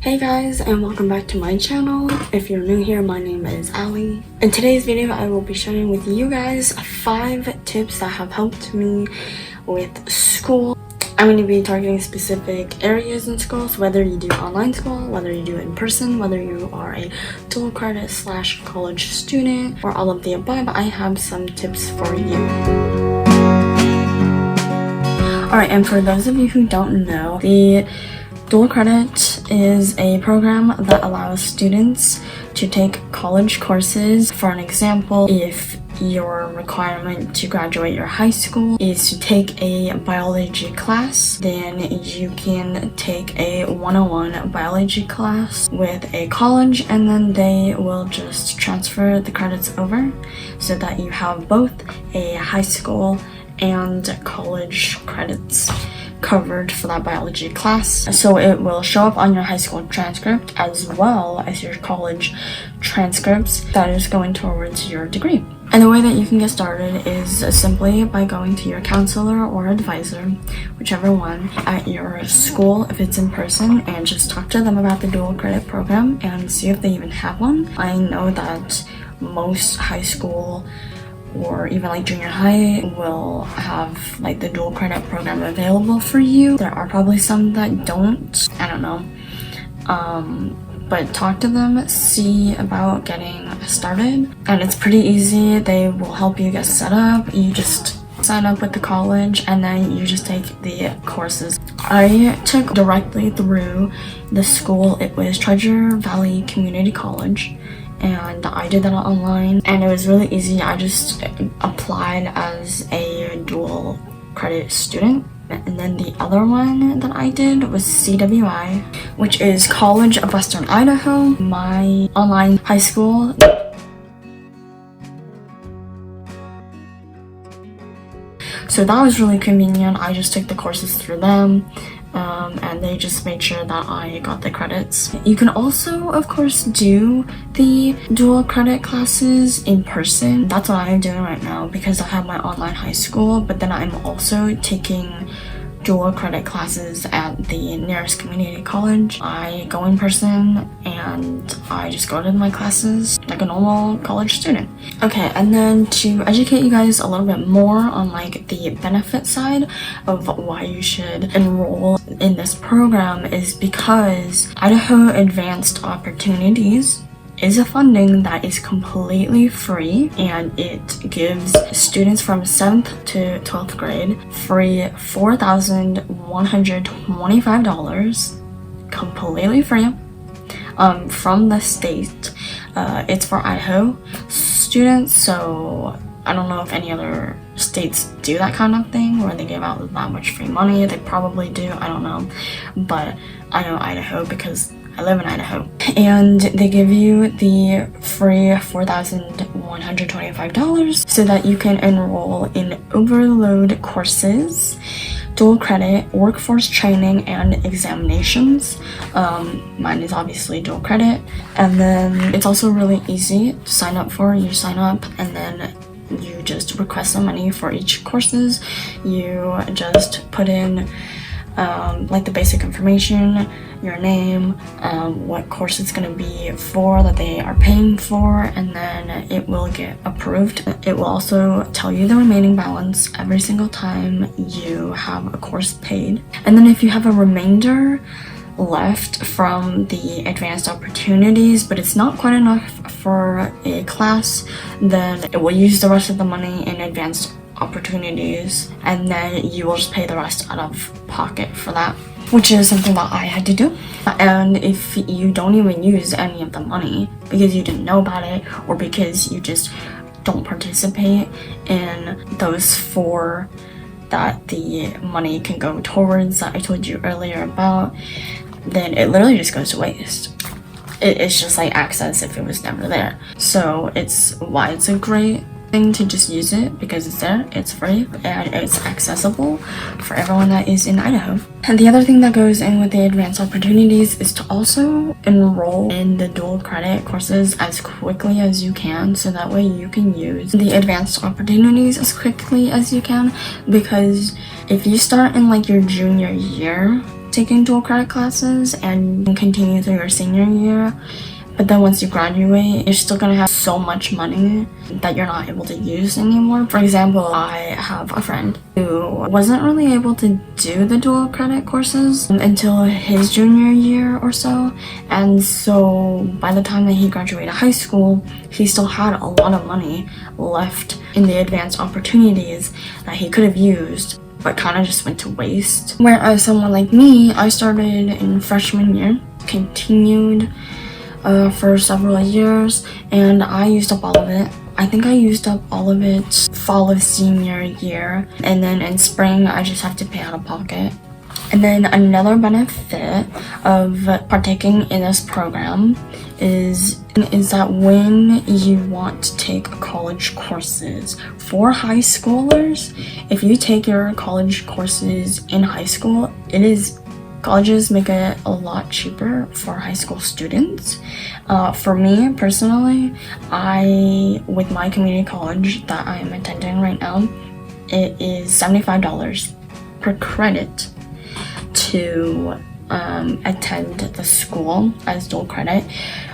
Hey guys, and welcome back to my channel. If you're new here, my name is Ali. In today's video, I will be sharing with you guys 5 tips that have helped me with school. I'm going to be targeting specific areas in schools, whether you do online school, whether you do in person, whether you are a dual credit / college student, or all of the above. I have some tips for you. Alright, and for those of you who don't know, the dual credit is a program that allows students to take college courses. For an example, if your requirement to graduate your high school is to take a biology class, then you can take a 101 biology class with a college, and then they will just transfer the credits over so that you have both a high school and college credits covered for that biology class. So it will show up on your high school transcript as well as your college transcripts that is going towards your degree. And the way that you can get started is simply by going to your counselor or advisor, whichever one, at your school if it's in person, and just talk to them about the dual credit program and see if they even have one. I know that most high school or even like junior high will have like the dual credit program available for you. There are probably some that don't, I don't know, but talk to them, see about getting started, and it's pretty easy. They will help you get set up. You just sign up with the college and then you just take the courses. I took directly through the school. It was Treasure Valley Community College, and I did that online, and it was really easy. I just applied as a dual credit student. And then the other one that I did was CWI, which is College of Western Idaho, my online high school. So that was really convenient. I just took the courses through them. And they just made sure that I got the credits. You can also, of course, do the dual credit classes in person. That's what I'm doing right now because I have my online high school, but then I'm also taking dual credit classes at the nearest community college. I go in person and I just go to my classes like a normal college student. Okay, and then to educate you guys a little bit more on like the benefit side of why you should enroll in this program is because Idaho Advanced Opportunities is a funding that is completely free, and it gives students from 7th to 12th grade free $4,125 completely free from the state. It's for Idaho students, so I don't know if any other states do that kind of thing where they give out that much free money. They probably do, I don't know, but I know Idaho because I live in Idaho. And they give you the free $4,125 so that you can enroll in overload courses, dual credit, workforce training, and examinations. Mine is obviously dual credit. And then it's also really easy to sign up for. You sign up and then you just request some money for each courses. You just put in like the basic information, your name, what course it's going to be for that they are paying for, and then it will get approved. It will also tell you the remaining balance every single time you have a course paid. And then if you have a remainder left from the advanced opportunities, but it's not quite enough for a class, then it will use the rest of the money in advanced opportunities, and then you will just pay the rest out of pocket for that, which is something that I had to do. And if you don't even use any of the money because you didn't know about it, or because you just don't participate in those 4 that the money can go towards that I told you earlier about, then it literally just goes to waste. It's just like access if it was never there. So it's why it's a great thing to just use it, because it's there, it's free, and it's accessible for everyone that is in Idaho. And the other thing that goes in with the advanced opportunities is to also enroll in the dual credit courses as quickly as you can, so that way you can use the advanced opportunities as quickly as you can. Because if you start in like your junior year taking dual credit classes and continue through your senior year. But then once you graduate, you're still gonna have so much money that you're not able to use anymore. For example, I have a friend who wasn't really able to do the dual credit courses until his junior year or so. And so by the time that he graduated high school, he still had a lot of money left in the advanced opportunities that he could have used, but kind of just went to waste. Whereas someone like me, I started in freshman year, continued for several years, and I used up all of it. I think I used up all of it fall of senior year, and then in spring I just have to pay out of pocket. And then another benefit of partaking in this program is that when you want to take college courses for high schoolers, if you take your college courses in high school, colleges make it a lot cheaper for high school students. For me personally, with my community college that I am attending right now, it is $75 per credit to attend the school as dual credit,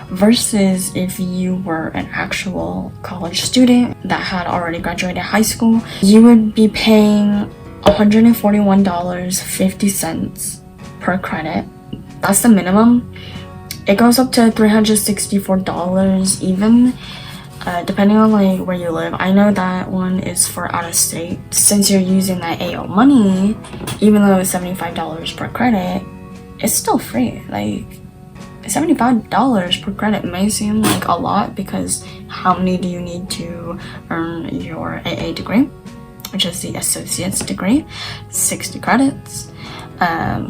versus if you were an actual college student that had already graduated high school, you would be paying $141.50 per credit. That's the minimum. It goes up to $364 even, depending on like where you live. I know that one is for out of state. Since you're using that AO money, even though it's $75 per credit, it's still free. Like $75 per credit may seem like a lot, because how many do you need to earn your AA degree, which is the associate's degree? 60 credits.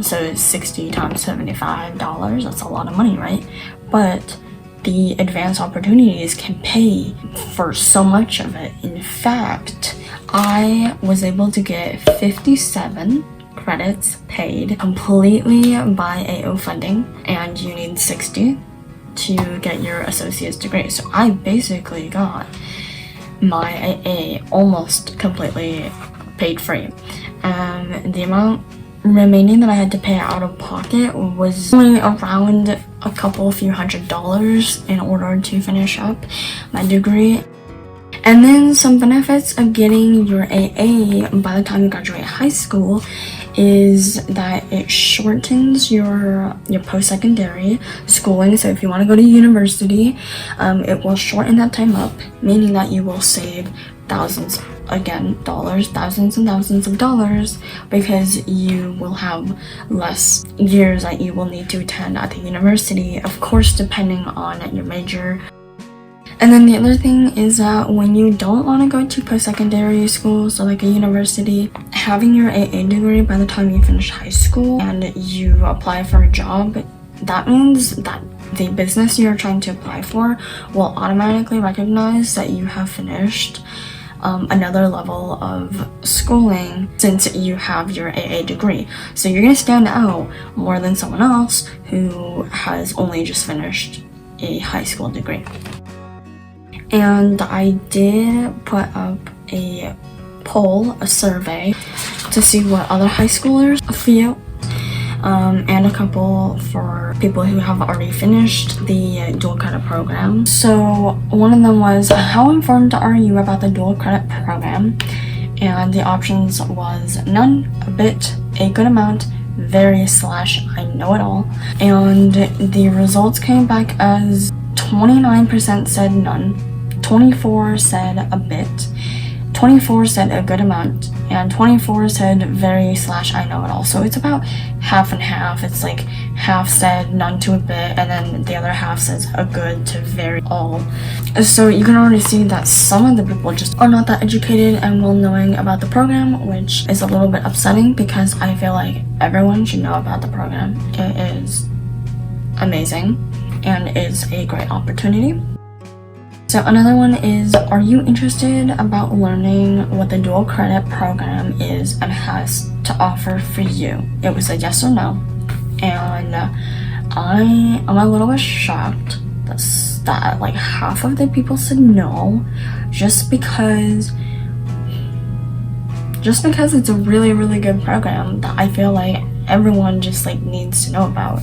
So 60 times $75, that's a lot of money, right? But the advanced opportunities can pay for so much of it. In fact, I was able to get 57 credits paid completely by AO funding, and you need 60 to get your associate's degree. So I basically got my AA almost completely paid free. The amount remaining that I had to pay out of pocket was only around a few $100s in order to finish up my degree. And then some benefits of getting your AA by the time you graduate high school is that it shortens your post-secondary schooling. So if you want to go to university, it will shorten that time up, meaning that you will save thousands and thousands of dollars, because you will have less years that you will need to attend at the university, of course depending on your major. And then the other thing is that when you don't want to go to post-secondary school, so like a university, having your AA degree by the time you finish high school and you apply for a job, that means that the business you're trying to apply for will automatically recognize that you have finished another level of schooling since you have your AA degree. So you're going to stand out more than someone else who has only just finished a high school degree. And I did put up a poll, a survey, to see what other high schoolers feel, and a couple for people who have already finished the dual credit program. So one of them was, how informed are you about the dual credit program? And the options was none, a bit, a good amount, very / I know it all. And the results came back as 29% said none, 24 said a bit, 24 said a good amount, and 24 said very / I know it all. So it's about half and half. It's like half said none to a bit, and then the other half says a good to very all. So you can already see that some of the people just are not that educated and well knowing about the program, which is a little bit upsetting, because I feel like everyone should know about the program. It is amazing and is a great opportunity. So another one is, are you interested about learning what the dual credit program is and has to offer for you? It was a yes or no. And I am a little bit shocked that like half of the people said no, just because it's a really, really good program that I feel like everyone just like needs to know about.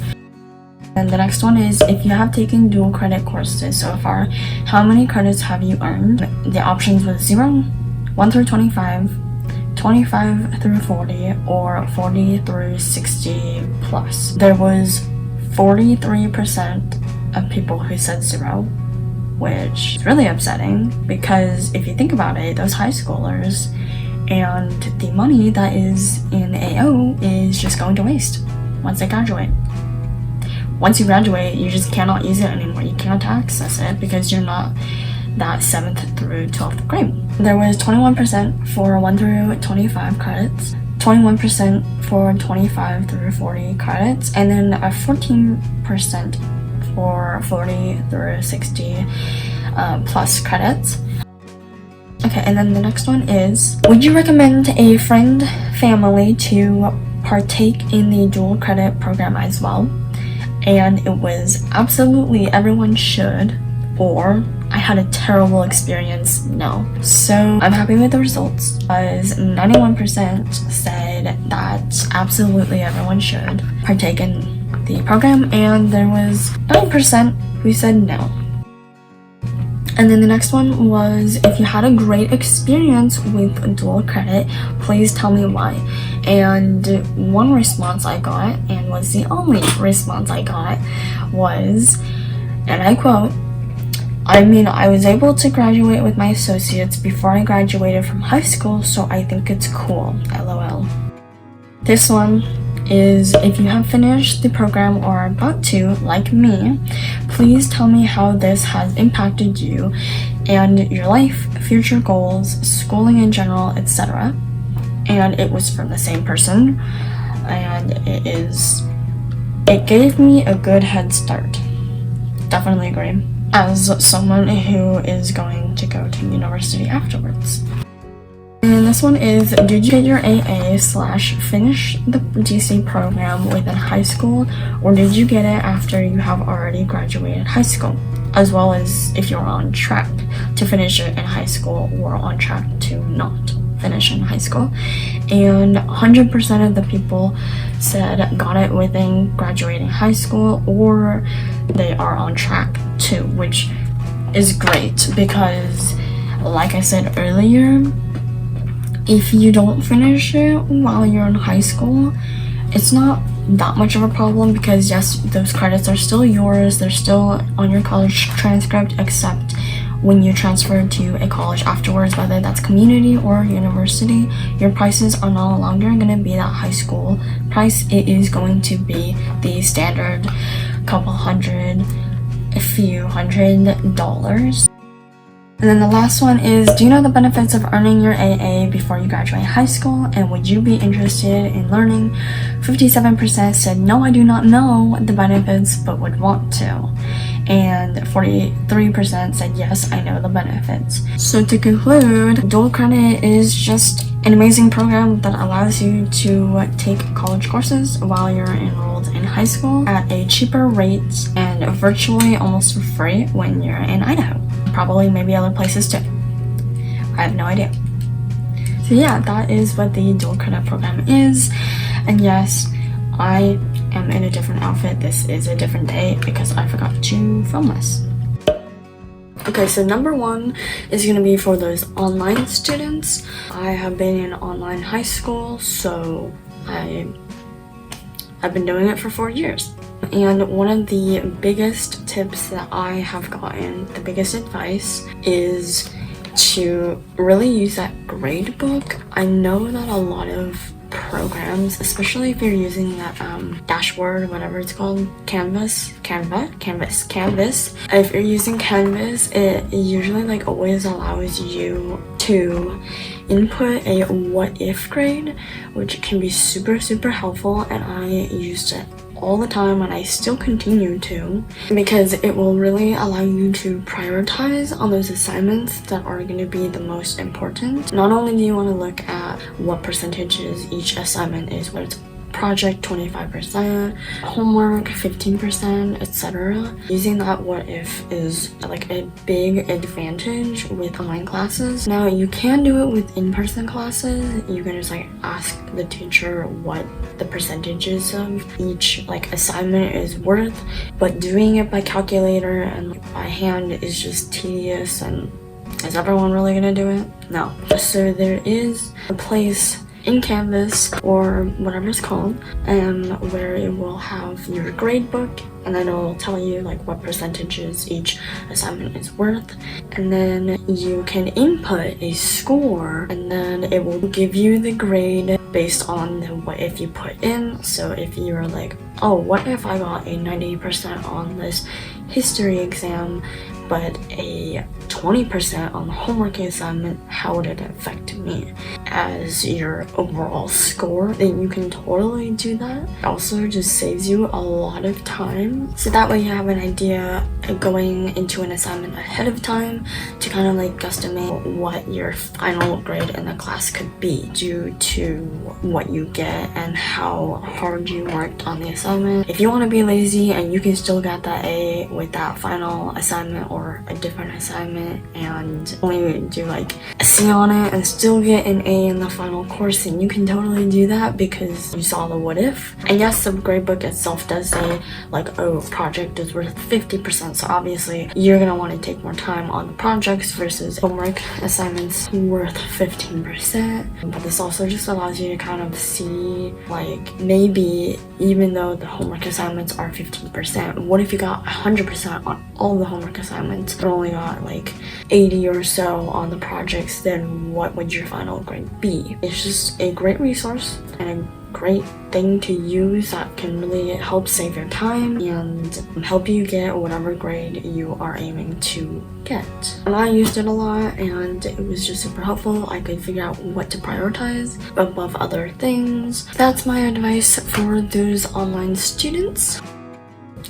And the next one is, if you have taken dual credit courses so far, how many credits have you earned? The options was 0, 1 through 25, 25 through 40, or 40 through 60 plus. There was 43% of people who said 0, which is really upsetting because if you think about it, those high schoolers and the money that is in AO is just going to waste once they graduate. Once you graduate, you just cannot use it anymore. You cannot access it because you're not that 7th through 12th grade. There was 21% for 1 through 25 credits, 21% for 25 through 40 credits, and then a 14% for 40 through 60 plus credits. Okay, and then the next one is, would you recommend a friend, family to partake in the dual credit program as well? And it was absolutely everyone should, or I had a terrible experience, no. So I'm happy with the results, as 91% said that absolutely everyone should partake in the program, and there was 9% who said no. And then the next one was, if you had a great experience with dual credit, please tell me why. And one response I got, and was the only response I got, was, and I quote, I was able to graduate with my associates before I graduated from high school, so I think it's cool, LOL. This one is, if you have finished the program or are about to, like me, please tell me how this has impacted you and your life, future goals, schooling in general, etc. And it was from the same person, and it gave me a good head start. Definitely agree, as someone who is going to go to university afterwards. And this one is, did you get your AA/finish the DC program within high school, or did you get it after you have already graduated high school? As well as if you're on track to finish it in high school or on track to not finish in high school. And 100% of the people said got it within graduating high school, or they are on track to, which is great because, like I said earlier, if you don't finish it while you're in high school, it's not that much of a problem because yes, those credits are still yours, they're still on your college transcript, except when you transfer to a college afterwards, whether that's community or university, your prices are no longer going to be that high school price. It is going to be the standard couple hundred, a few $100s. And then the last one is, do you know the benefits of earning your AA before you graduate high school, and would you be interested in learning? 57% said, no, I do not know the benefits, but would want to. And 43% said, yes, I know the benefits. So to conclude, dual credit is just an amazing program that allows you to take college courses while you're enrolled in high school at a cheaper rate and virtually almost for free when you're in Idaho. Probably maybe other places too. I have no idea. So yeah, that is what the dual credit program is. And yes, I am in a different outfit. This is a different day because I forgot to film this. Okay, so number 1 is going to be for those online students. I have been in online high school, so I've been doing it for 4 years. And one of the biggest tips that I have gotten, the biggest advice, is to really use that grade book. I know that a lot of programs, especially if you're using that dashboard, whatever it's called, Canvas. If you're using Canvas, it usually always allows you to input a what if grade, which can be super helpful, and I used it all the time, and I still continue to, because it will really allow you to prioritize on those assignments that are going to be the most important. Not only do you want to look at what percentages each assignment is project 25%, homework 15%, etc. Using that what if is like a big advantage with online classes. Now you can do it with in-person classes. You can just like ask the teacher what the percentages of each like assignment is worth, but doing it by calculator and by hand is just tedious. And is everyone really gonna do it? No. So there is a place in Canvas or whatever it's called, where it will have your grade book, and then it will tell you like what percentages each assignment is worth, and then you can input a score, and then it will give you the grade based on what if you put in. So if you're like, oh, what if I got a 90% on this history exam but a 20% on the homework assignment, how would it affect me as your overall score? Then you can totally do that. It also just saves you a lot of time, so that way you have an idea going into an assignment ahead of time to kind of like guesstimate what your final grade in the class could be due to what you get and how hard you worked on the assignment. If you want to be lazy and you can still get that A with that final assignment or a different assignment and only do like a C on it and still get an A in the final course, and you can totally do that because you saw the what if. And yes, the gradebook itself does say like, oh, project is worth 50%, so obviously you're gonna want to take more time on the projects versus homework assignments worth 15%. But this also just allows you to kind of see like, maybe even though the homework assignments are 15%, what if you got 100% on all the homework assignments but only got like 80 or so on the projects? Then what would your final grade be? It's just a great resource and a great thing to use that can really help save your time and help you get whatever grade you are aiming to get. And I used it a lot and it was just super helpful. I could figure out what to prioritize above other things. That's my advice for those online students.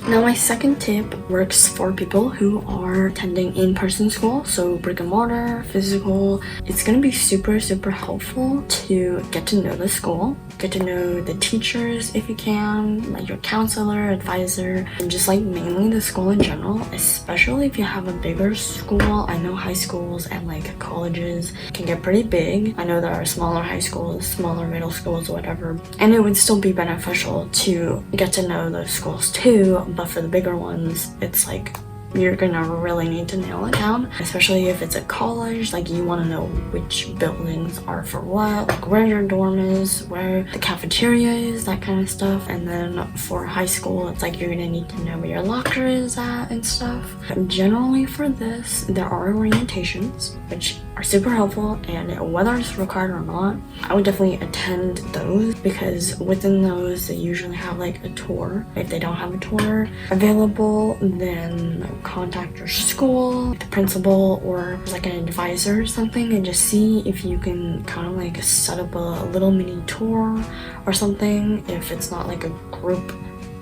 Now my second tip works for people who are attending in-person school, so brick and mortar, physical. It's gonna be super helpful to get to know the school, get to know the teachers if you can, like your counselor, advisor, and just like mainly the school in general, especially if you have a bigger school. I know high schools and like colleges can get pretty big. I know there are smaller high schools, smaller middle schools, whatever, and it would still be beneficial to get to know those schools too. But for the bigger ones, it's like you're gonna really need to nail it down, especially if it's a college. Like you want to know which buildings are for what, like where your dorm is, where the cafeteria is, that kind of stuff. And then for high school, it's like you're gonna need to know where your locker is at and stuff. Generally for this, there are orientations which are super helpful, and whether it's required or not, I would definitely attend those because within those they usually have like a tour. If they don't have a tour available, then contact your school, the principal, or like an advisor or something, and just see if you can kind of like set up a little mini tour or something if it's not like a group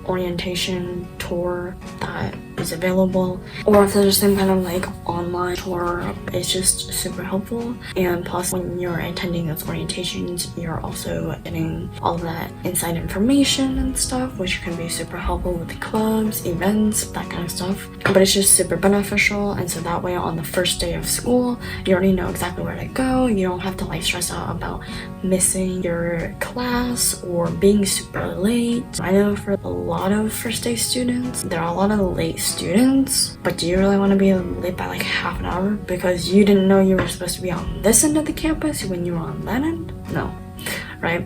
orientation tour that is available, or if there's some kind of like online tour. It's just super helpful. And plus, when you're attending those orientations, you're also getting all that inside information and stuff, which can be super helpful with the clubs, events, that kind of stuff. But it's just super beneficial, and so that way on the first day of school you already know exactly where to go. You don't have to like stress out about missing your class or being super late. I know for a lot of first day students, there are a lot of late students, but do you really want to be late by like half an hour because you didn't know you were supposed to be on this end of the campus when you were on that end? No, right?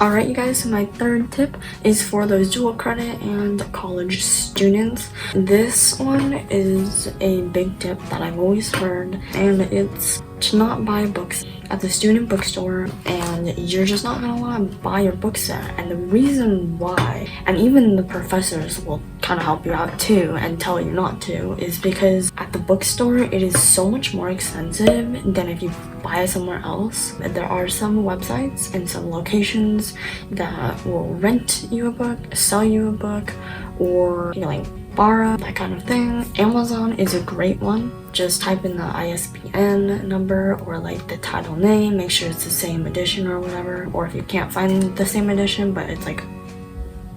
Alright you guys, so my third tip is for those dual credit and college students. This one is a big tip that I've always heard, and it's to not buy books at the student bookstore, and you're just not gonna want to buy your books there. And the reason why, and even the professors will kind of help you out too and tell you not to, is because at the bookstore it is so much more expensive than if you buy it somewhere else. There are some websites and some locations that will rent you a book, sell you a book, or you know, like borrow, that kind of thing. Amazon is a great one. Just type in the ISBN number or like the title name, make sure it's the same edition or whatever. Or if you can't find the same edition but it's like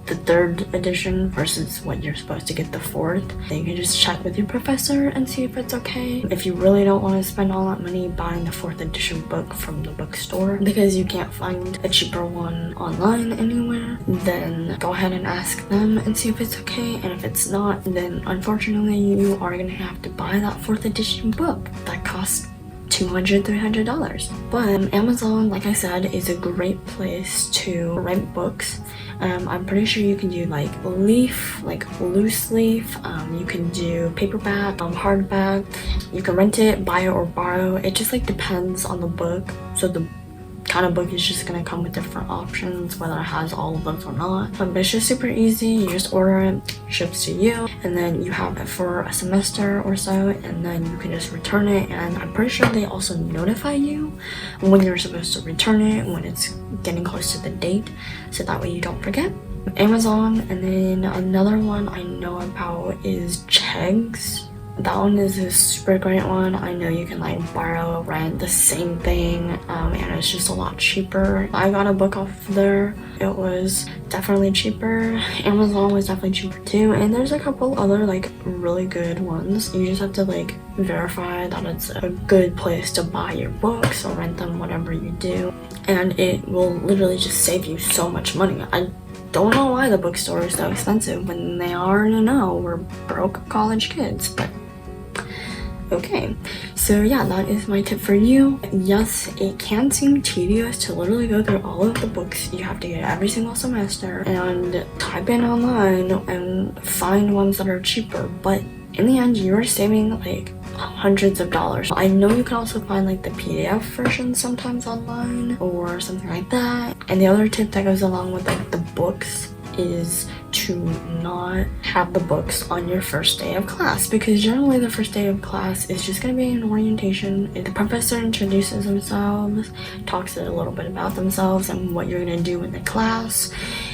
the 3rd edition versus what you're supposed to get the 4th, then you can just check with your professor and see if it's okay. If you really don't want to spend all that money buying the 4th edition book from the bookstore because you can't find a cheaper one online anywhere, then go ahead and ask them and see if it's okay. And if it's not, then unfortunately you are gonna have to buy that 4th edition book that costs $200-300. But Amazon, like I said, is a great place to rent books. I'm pretty sure you can do like leaf, like loose leaf. You can do paperback, hardback. You can rent it, buy it, or borrow. It just like depends on the book. So the kind of book is just gonna come with different options, whether it has all of those or not. But it's just super easy. You just order it, ships to you, and then you have it for a semester or so, and then you can just return it. And I'm pretty sure they also notify you when you're supposed to return it, when it's getting close to the date, so that way you don't forget. Amazon. And then another one I know about is Chegs. That one is a super great one. I know you can like borrow, rent, the same thing, and it's just a lot cheaper. I got a book off there. It was definitely cheaper. Amazon was definitely cheaper too, and there's a couple other like really good ones. You just have to like verify that it's a good place to buy your books or rent them, whatever you do, and it will literally just save you so much money. I don't know why the bookstore is so expensive when they already know we're broke college kids, but okay. So yeah, that is my tip for you. Yes, it can seem tedious to literally go through all of the books you have to get every single semester and type in online and find ones that are cheaper, but in the end you're saving like hundreds of dollars. I know you can also find like the PDF version sometimes online or something like that. And the other tip that goes along with like the books is to not have the books on your first day of class, because generally the first day of class is just going to be an orientation. The professor introduces themselves, talks a little bit about themselves and what you're going to do in the class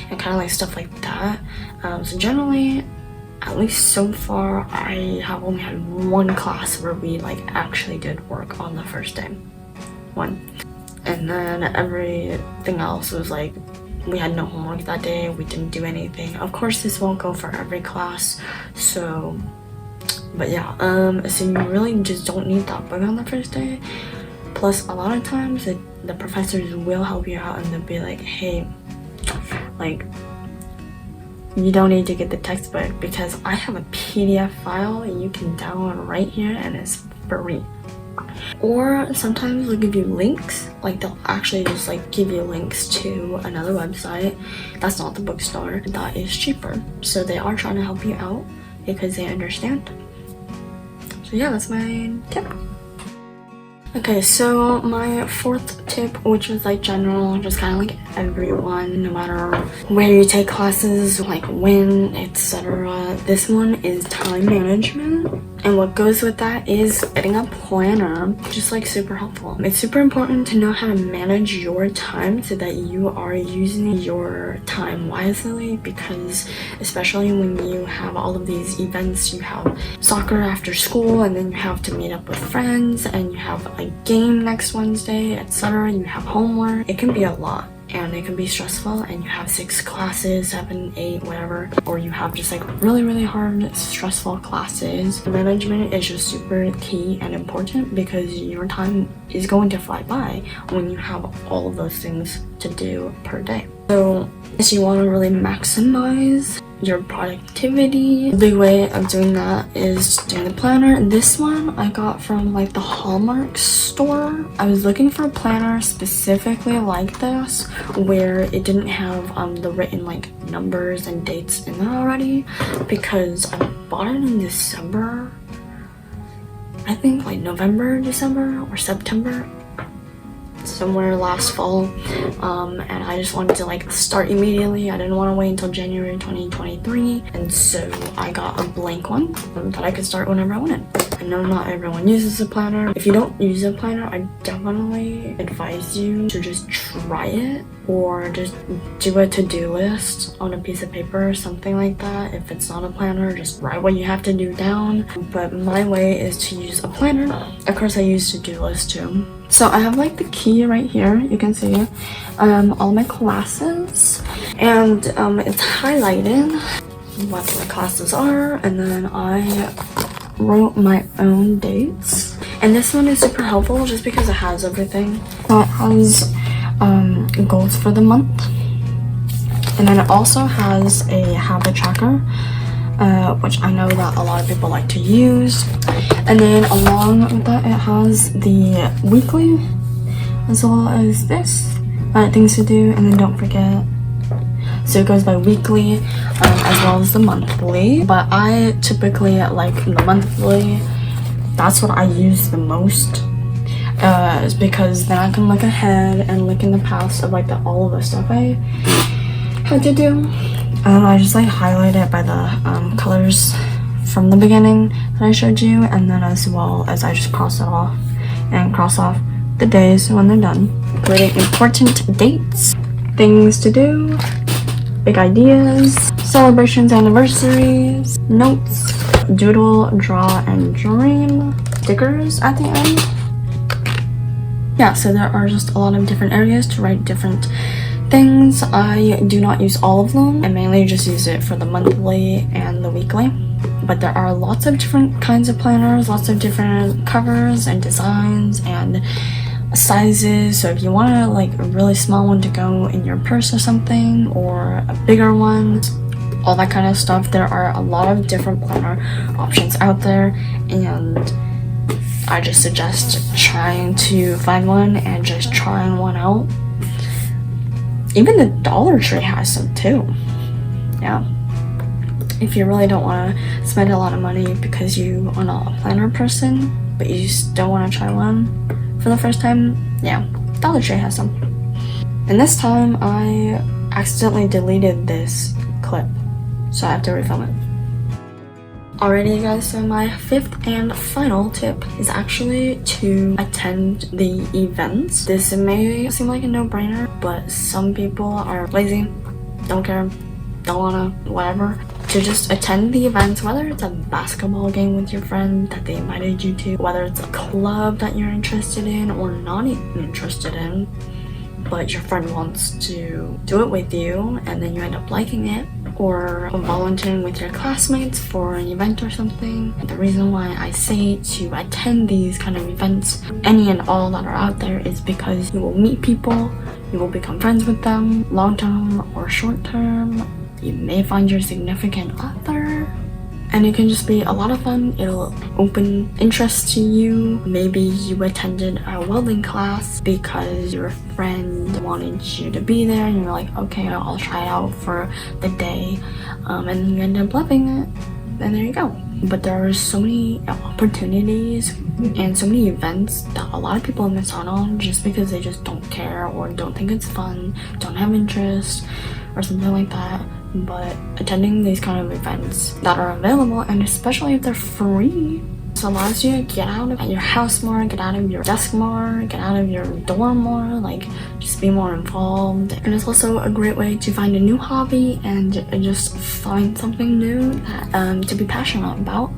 and kind of like stuff like that. So generally, at least so far, I have only had one class where we like actually did work on the first day. One. And then everything else was like, we had no homework that day, we didn't do anything. Of course, this won't go for every class, so, but yeah, so you really just don't need that book on the first day. Plus, a lot of times, the professors will help you out and they'll be like, hey, like, you don't need to get the textbook because I have a PDF file you can download right here and it's free. Or sometimes they'll give you links, like they'll actually just like give you links to another website that's not the bookstore that is cheaper. So they are trying to help you out because they understand. So yeah, that's my tip. Okay, so my 4th tip, which is like general, just kind of like everyone, no matter where you take classes, like when, etc. This one is time management. And what goes with that is getting a planner, just like super helpful. It's super important to know how to manage your time so that you are using your time wisely, because especially when you have all of these events, you have soccer after school and then you have to meet up with friends and you have a game next Wednesday, etc. You have homework. It can be a lot. And it can be stressful, and you have 6 classes, 7, 8, whatever, or you have just like really hard stressful classes. Management is just super key and important because your time is going to fly by when you have all of those things to do per day. So if you want to really maximize your productivity, the big way of doing that is doing the planner. This one I got from like the Hallmark store. I was looking for a planner specifically like this where it didn't have the written like numbers and dates in there already, because I bought it in December, I think like November, December, or September, somewhere last fall, and I just wanted to like start immediately. I didn't want to wait until January 2023, and so I got a blank one that I could start whenever I wanted. I know not everyone uses a planner. If you don't use a planner, I definitely advise you to just try it, or just do a to-do list on a piece of paper or something like that. If it's not a planner, just write what you have to do down. But my way is to use a planner. Of course, I use to-do list too. So I have like the key right here, you can see all my classes, and it's highlighted what the classes are, and then I wrote my own dates. And this one is super helpful just because it has everything. So it has goals for the month, and then it also has a habit tracker, which I know that a lot of people like to use. And then along with that, it has the weekly as well as this things to do, and then don't forget. So it goes by weekly as well as the monthly, but I typically like the monthly. That's what I use the most, is because then I can look ahead and look in the past of like all of the stuff I had to do, and I just like highlight it by the colors from the beginning that I showed you, and then as well as I just cross it off and cross off the days when they're done. Writing important dates, things to do, big ideas, celebrations, anniversaries, notes, doodle, draw, and dream, stickers at the end. Yeah, so there are just a lot of different areas to write different things. I do not use all of them. I mainly just use it for the monthly and the weekly. But there are lots of different kinds of planners, lots of different covers and designs and sizes. So if you want like a really small one to go in your purse or something, or a bigger one, all that kind of stuff, there are a lot of different planner options out there, and I just suggest trying to find one and just trying one out. Even the Dollar Tree has some too. Yeah, if you really don't want to spend a lot of money because you are not a planner person, but you just don't want to try one for the first time, yeah, Dollar Tree has some. And this time I accidentally deleted this clip, so I have to refilm it. Alrighty you guys, so my fifth and final tip is actually to attend the events. This may seem like a no-brainer, but some people are lazy, don't care, don't wanna, whatever, to just attend the events, whether it's a basketball game with your friend that they invited you to, whether it's a club that you're interested in or not even interested in, but your friend wants to do it with you and then you end up liking it, or volunteering with your classmates for an event or something. The reason why I say to attend these kind of events, any and all that are out there, is because you will meet people, you will become friends with them, long term or short term. You may find your significant other, and it can just be a lot of fun. It'll open interest to you. Maybe you attended a welding class because your friend wanted you to be there, and you're like, okay, I'll try it out for the day, and you end up loving it, and there you go. But there are so many opportunities and so many events that a lot of people miss out on just because they just don't care or don't think it's fun, don't have interest or something like that. But attending these kind of events that are available, and especially if they're free, this allows you to get out of your house more, get out of your desk more, get out of your dorm more, like just be more involved. And it's also a great way to find a new hobby and just find something new that, to be passionate about,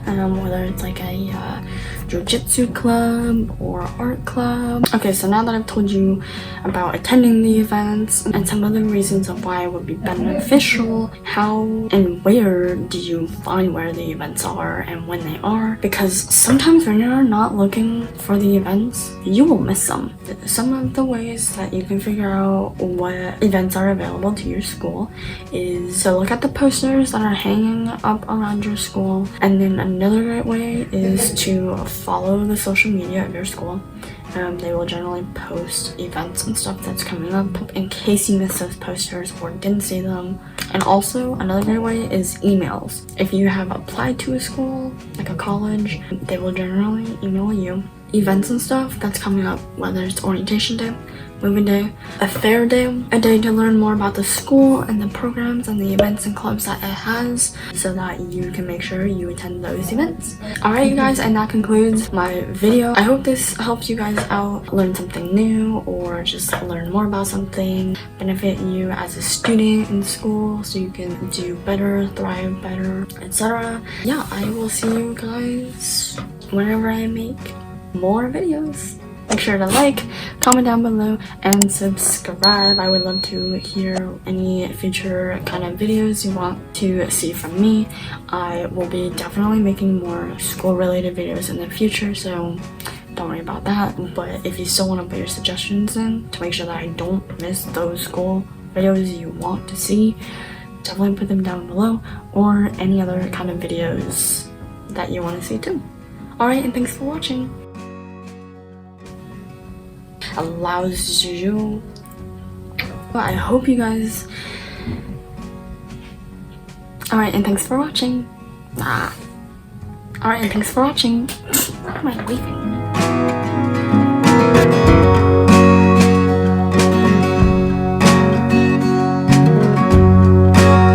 whether it's like a jiu-jitsu club or art club. Okay, so now that I've told you about attending the events and some other reasons of why it would be beneficial, how and where do you find where the events are and when they are? Because sometimes when you're not looking for the events, you will miss them. Some of the ways that you can figure out what events are available to your school is to look at the posters that are hanging up around your school, and then another great way is to follow the social media of your school. They will generally post events and stuff that's coming up in case you missed those posters or didn't see them. And also another great way is emails. If you have applied to a school, like a college, they will generally email you events and stuff that's coming up, whether it's orientation day, moving day, a fair day, a day to learn more about the school and the programs and the events and clubs that it has so that you can make sure you attend those events. Alright you guys, and that concludes my video. I hope this helps you guys out, learn something new or just learn more about something, benefit you as a student in school so you can do better, thrive better, etc. Yeah, I will see you guys whenever I make more videos. Make sure to like, comment down below, and subscribe. I would love to hear any future kind of videos you want to see from me. I will be definitely making more school-related videos in the future, so don't worry about that. But if you still want to put your suggestions in to make sure that I don't miss those school videos you want to see, definitely put them down below, or any other kind of videos that you want to see too. Alright, and thanks for watching. Allows you. I hope you guys. Alright, and thanks for watching. Alright, and thanks for watching. Why am I leaving?